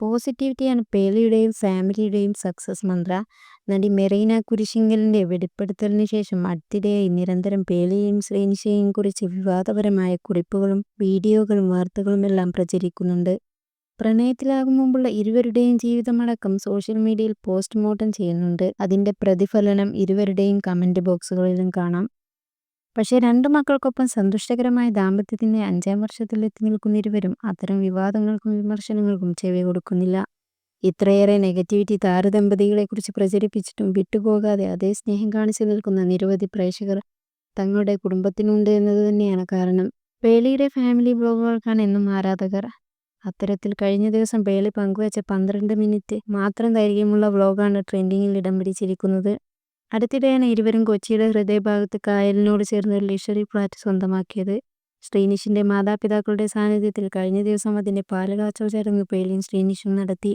പോസിറ്റിവിറ്റിയാണ് പേളിയുടെയും ഫാമിലിയുടെയും success മന്ത്ര. നടി മെറീന കുരിശിങ്കലിന്റെ വെളിപ്പെടുത്തലിന് ശേഷം അടുത്തിടെയായി നിരന്തരം പേളിയെയും ശ്രീനിഷയെയും കുറിച്ച് വിവാദപരമായ കുറിപ്പുകളും വീഡിയോകളും വാർത്തകളുമെല്ലാം പ്രചരിക്കുന്നുണ്ട്. പ്രണയത്തിലാകും മുമ്പുള്ള ഇരുവരുടെയും ജീവിതമടക്കം സോഷ്യൽ മീഡിയയിൽ പോസ്റ്റ്മോർട്ടം ചെയ്യുന്നുണ്ട്. അതിന്റെ പ്രതിഫലനം ഇരുവരുടെയും കമന്റ് ബോക്സുകളിലും കാണാം. പക്ഷേ രണ്ടു മക്കൾക്കൊപ്പം സന്തുഷ്ടകരമായ ദാമ്പത്യത്തിന്റെ 5ാം വർഷത്തിലെത്തി നിൽക്കുന്ന ഇരുവരും അത്തരം വിവാദങ്ങൾക്കും വിമർശനങ്ങൾക്കും ചെവി കൊടുക്കുന്നില്ല. ഇത്രയേറെ നെഗറ്റിവിറ്റി താരദമ്പതികളെക്കുറിച്ച് പ്രചരിപ്പിച്ചിട്ടും വിട്ടുപോകാതെ അതേ സ്നേഹം കാണിച്ചു നിൽക്കുന്ന നിരവധി പ്രേക്ഷകർ തങ്ങളുടെ കുടുംബത്തിനുണ്ട് എന്നത് തന്നെയാണ് കാരണം. പേളിയുടെ ഫാമിലി ബ്ലോഗുകൾക്കാണ് എന്നും ആരാധകർ. അത്തരത്തിൽ കഴിഞ്ഞ ദിവസം പേളി പങ്കുവച്ച 12 മിനിറ്റ് മാത്രം ദൈർഘ്യമുള്ള വ്ലോഗാണ് ട്രെൻഡിങ്ങിൽ ഇടം പിടിച്ചിരിക്കുന്നത്. അടുത്തിടെയാണ് ഇരുവരും കൊച്ചിയുടെ ഹൃദയഭാഗത്ത് കായലിനോട് ചേർന്ന് ഒരു ലക്ഷറി ഫ്ലാറ്റ് സ്വന്തമാക്കിയത്. ശ്രീനിഷിന്റെ മാതാപിതാക്കളുടെ സാന്നിധ്യത്തിൽ കഴിഞ്ഞ ദിവസം അതിന്റെ പാലുകാച്ചൽ ചടങ്ങ് പേളിയും ശ്രീനിഷും നടത്തി.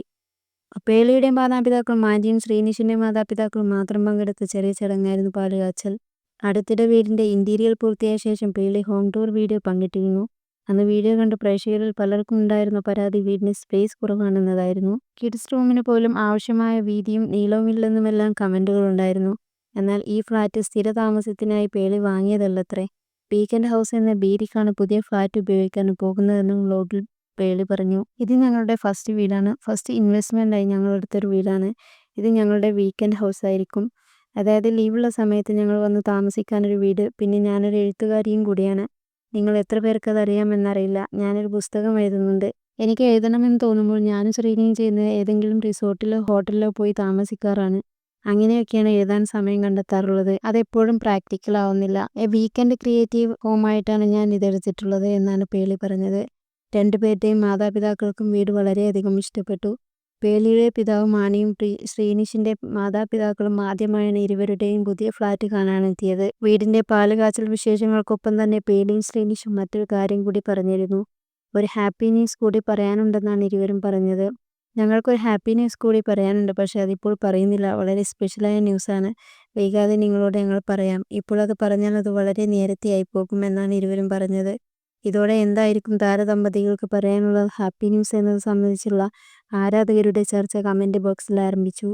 പേളിയുടെ മാതാപിതാക്കളും ആന്റിയും ശ്രീനിഷിന്റെ മാതാപിതാക്കളും മാത്രം പങ്കെടുത്ത ചെറിയ ചടങ്ങായിരുന്നു പാലുകാച്ചൽ. അടുത്തിടെ വീടിന്റെ ഇന്റീരിയർ പൂർത്തിയായ ശേഷം പേളി ഹോം ടൂർ വീഡിയോ പങ്കിട്ടിരുന്നു. അന്ന് വീഡിയോ കണ്ട് പ്രേക്ഷകരിൽ പലർക്കും ഉണ്ടായിരുന്ന പരാതി വീടിന് സ്പേസ് കുറവാണെന്നതായിരുന്നു. കിഡ്സ് റൂമിന് പോലും ആവശ്യമായ വീതിയും നീളവുമില്ലെന്നുമെല്ലാം കമന്റുകളുണ്ടായിരുന്നു. എന്നാൽ ഈ ഫ്ലാറ്റ് സ്ഥിരതാമസത്തിനായി പേളി വാങ്ങിയതല്ലത്രേ. വീക്കെൻഡ് ഹൗസ് എന്ന ബീരിക്കാണ് പുതിയ ഫ്ലാറ്റ് ഉപയോഗിക്കാൻ പോകുന്നതെന്നും വ്ലോഗിൽ പേളി പറഞ്ഞു. ഇത് ഞങ്ങളുടെ ഫസ്റ്റ് വീടാണ്. ഫസ്റ്റ് ഇൻവെസ്റ്റ്മെന്റായി ഞങ്ങളെടുത്തൊരു വീടാണ്. ഇത് ഞങ്ങളുടെ വീക്കെൻഡ് ഹൗസ് ആയിരിക്കും. അതായത് ലീവുള്ള സമയത്ത് ഞങ്ങൾ വന്ന് താമസിക്കാനൊരു വീട്. പിന്നെ ഞാനൊരു എഴുത്തുകാരിയും കൂടിയാണ്. നിങ്ങൾ എത്ര പേർക്കത് അറിയാമെന്നറിയില്ല. ഞാനൊരു പുസ്തകം എഴുതുന്നുണ്ട്. എനിക്ക് എഴുതണമെന്ന് തോന്നുമ്പോൾ ഞാനും ശ്രീനിയും ചെയ്യുന്നത് ഏതെങ്കിലും റിസോർട്ടിലോ ഹോട്ടലിലോ പോയി താമസിക്കാറാണ്. അങ്ങനെയൊക്കെയാണ് എഴുതാൻ സമയം കണ്ടെത്താറുള്ളത്. അതെപ്പോഴും പ്രാക്ടിക്കൽ ആവുന്നില്ല. വീക്കെൻഡ് ക്രിയേറ്റീവ് ഹോമായിട്ടാണ് ഞാൻ ഇതെടുത്തിട്ടുള്ളത് എന്നാണ് പേളി പറഞ്ഞത്. രണ്ടുപേരുടെയും മാതാപിതാക്കൾക്കും വീട് വളരെയധികം ഇഷ്ടപ്പെട്ടു. പേളിയുടെ പിതാവ് മാണിയും ശ്രീനിഷിന്റെ മാതാപിതാക്കളും ആദ്യമായാണ് ഇരുവരുടെയും പുതിയ ഫ്ലാറ്റ് കാണാനെത്തിയത്. വീടിന്റെ പാലുകാച്ചൽ വിശേഷങ്ങൾക്കൊപ്പം തന്നെ പേളിയും ശ്രീനിഷും മറ്റൊരു കാര്യം കൂടി പറഞ്ഞിരുന്നു. ഒരു ഹാപ്പി ന്യൂസ് കൂടി പറയാനുണ്ടെന്നാണ് ഇരുവരും പറഞ്ഞത്. ഞങ്ങൾക്കൊരു ഹാപ്പി ന്യൂസ് കൂടി പറയാനുണ്ട്. പക്ഷെ അതിപ്പോൾ പറയുന്നില്ല. വളരെ സ്പെഷ്യലായ ന്യൂസാണ്. വൈകാതെ നിങ്ങളോട് ഞങ്ങൾ പറയാം. ഇപ്പോൾ അത് പറഞ്ഞാൽ അത് വളരെ നേരത്തെയായി പോകും എന്നാണ് ഇരുവരും പറഞ്ഞത്. ഇതോടെ എന്തായിരിക്കും താരദമ്പതികൾക്ക് പറയാനുള്ള ഹാപ്പി ന്യൂസ് എന്നത് സംബന്ധിച്ചുള്ള ആരാധകരുടെ ചർച്ച കമന്റ് ബോക്സിൽ ആരംഭിച്ചു.